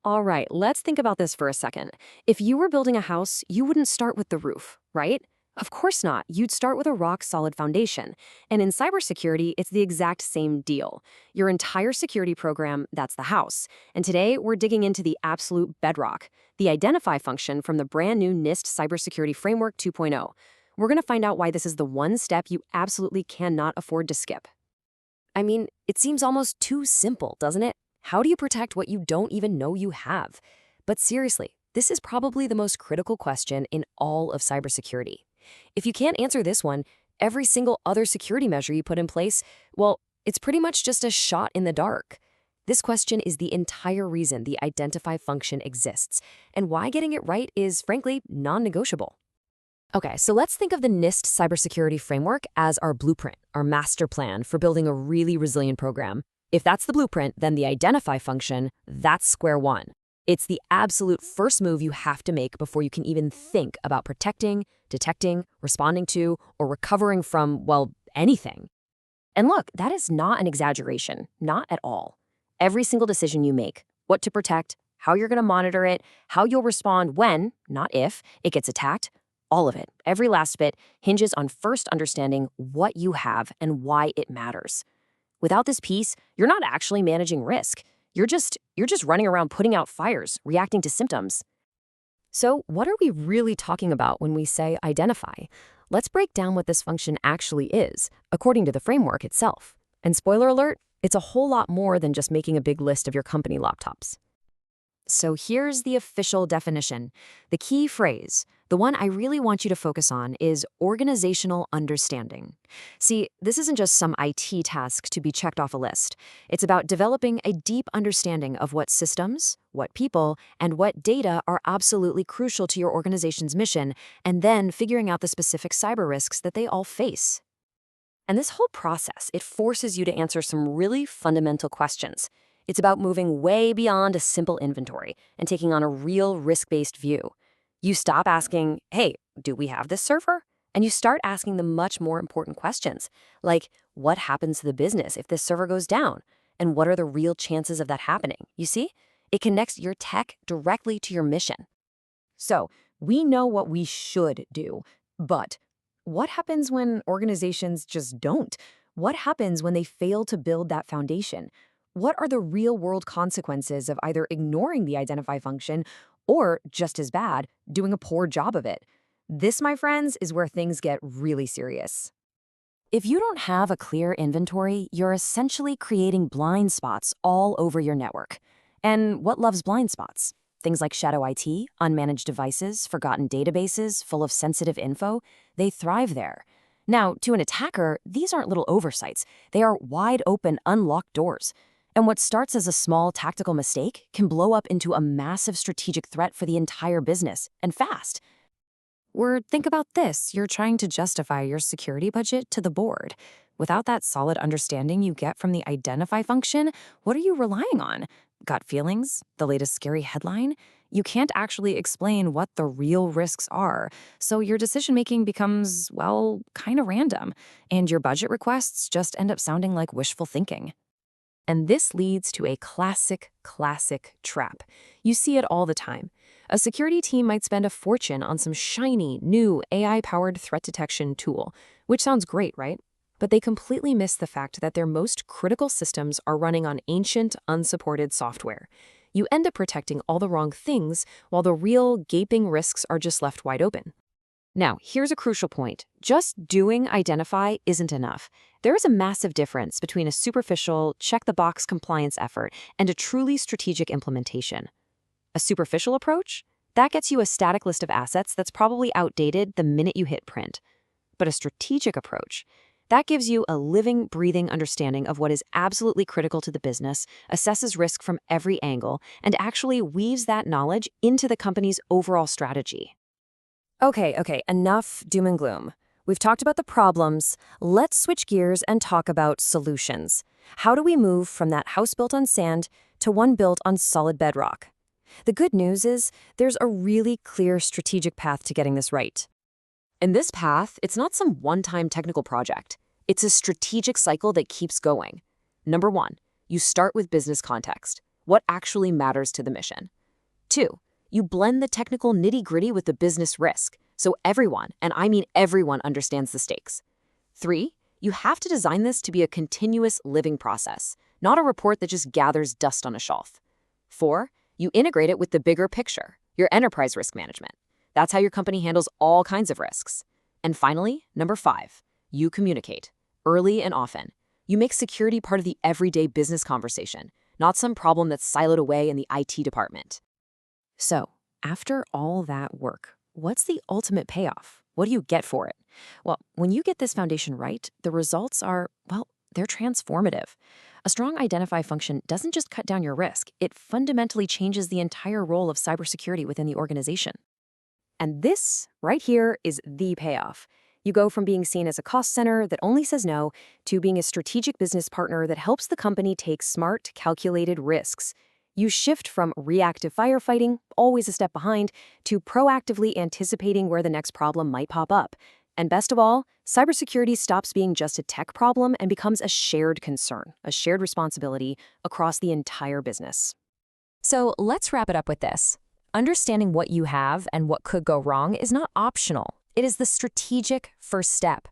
All right, let's think about this for a second. If you were building a house, you wouldn't start with the roof, right? Of course not. You'd start with a rock-solid foundation. And in cybersecurity, it's the exact same deal. Your entire security program, that's the house. And today, we're digging into the absolute bedrock, the identify function from the brand new NIST Cybersecurity Framework 2.0. We're going to find out why this is the one step you absolutely cannot afford to skip. I mean, it seems almost too simple, doesn't it? How do you protect what you don't even know you have? But seriously, this is probably the most critical question in all of cybersecurity. If you can't answer this one, every single other security measure you put in place, well, it's pretty much just a shot in the dark. This question is the entire reason the identify function exists, and why getting it right is, frankly, non-negotiable. Okay, so let's think of the NIST Cybersecurity Framework as our blueprint, our master plan for building a really resilient program. If that's the blueprint, then the identify function, that's square one. It's the absolute first move you have to make before you can even think about protecting, detecting, responding to, or recovering from, well, anything. And look, that is not an exaggeration, not at all. Every single decision you make, what to protect, how you're going to monitor it, how you'll respond when, not if, it gets attacked, all of it, every last bit, hinges on first understanding what you have and why it matters. Without this piece, you're not actually managing risk. You're just running around putting out fires, reacting to symptoms. So what are we really talking about when we say identify? Let's break down what this function actually is, according to the framework itself. And spoiler alert, it's a whole lot more than just making a big list of your company laptops. So here's the official definition. The key phrase, the one I really want you to focus on, is organizational understanding. See, this isn't just some IT task to be checked off a list. It's about developing a deep understanding of what systems, what people, and what data are absolutely crucial to your organization's mission, and then figuring out the specific cyber risks that they all face. And this whole process, it forces you to answer some really fundamental questions. It's about moving way beyond a simple inventory and taking on a real risk-based view. You stop asking, hey, do we have this server? And you start asking the much more important questions, like what happens to the business if this server goes down? And what are the real chances of that happening? You see, it connects your tech directly to your mission. So we know what we should do, but what happens when organizations just don't? What happens when they fail to build that foundation? What are the real-world consequences of either ignoring the identify function or, just as bad, doing a poor job of it? This, my friends, is where things get really serious. If you don't have a clear inventory, you're essentially creating blind spots all over your network. And what loves blind spots? Things like shadow IT, unmanaged devices, forgotten databases full of sensitive info, they thrive there. Now, to an attacker, these aren't little oversights. They are wide open, unlocked doors. And what starts as a small tactical mistake can blow up into a massive strategic threat for the entire business, and fast. Or think about this, you're trying to justify your security budget to the board. Without that solid understanding you get from the identify function, what are you relying on? Gut feelings? The latest scary headline? You can't actually explain what the real risks are, so your decision-making becomes, well, kind of random, and your budget requests just end up sounding like wishful thinking. And this leads to a classic trap. You see it all the time. A security team might spend a fortune on some shiny, new AI-powered threat detection tool, which sounds great, right? But they completely miss the fact that their most critical systems are running on ancient, unsupported software. You end up protecting all the wrong things, while the real, gaping risks are just left wide open. Now, here's a crucial point. Just doing identify isn't enough. There is a massive difference between a superficial, check-the-box compliance effort and a truly strategic implementation. A superficial approach? That gets you a static list of assets that's probably outdated the minute you hit print. But a strategic approach? That gives you a living, breathing understanding of what is absolutely critical to the business, assesses risk from every angle, and actually weaves that knowledge into the company's overall strategy. Okay, enough doom and gloom. We've talked about the problems. Let's switch gears and talk about solutions. How do we move from that house built on sand to one built on solid bedrock? The good news is there's a really clear strategic path to getting this right. And this path, it's not some one-time technical project. It's a strategic cycle that keeps going. Number one, you start with business context. what actually matters to the mission. 2, you blend the technical nitty-gritty with the business risk, so everyone, and I mean everyone, understands the stakes. 3, you have to design this to be a continuous living process, not a report that just gathers dust on a shelf. 4, you integrate it with the bigger picture, your enterprise risk management. That's how your company handles all kinds of risks. And finally, number 5, you communicate, early and often. You make security part of the everyday business conversation, not some problem that's siloed away in the IT department. So, after all that work, what's the ultimate payoff? What do you get for it? Well, when you get this foundation right, the results are, well, they're transformative. A strong identify function doesn't just cut down your risk, it fundamentally changes the entire role of cybersecurity within the organization. And this, right here, is the payoff. You go from being seen as a cost center that only says no to being a strategic business partner that helps the company take smart, calculated risks. You shift from reactive firefighting, always a step behind, to proactively anticipating where the next problem might pop up. And best of all, cybersecurity stops being just a tech problem and becomes a shared concern, a shared responsibility across the entire business. So let's wrap it up with this. Understanding what you have and what could go wrong is not optional. It is the strategic first step.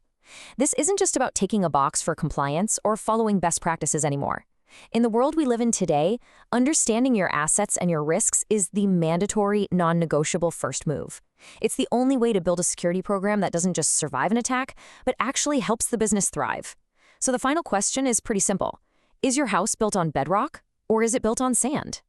This isn't just about taking a box for compliance or following best practices anymore. In the world we live in today, understanding your assets and your risks is the mandatory, non-negotiable first move. It's the only way to build a security program that doesn't just survive an attack, but actually helps the business thrive. So the final question is pretty simple. Is your house built on bedrock, or is it built on sand?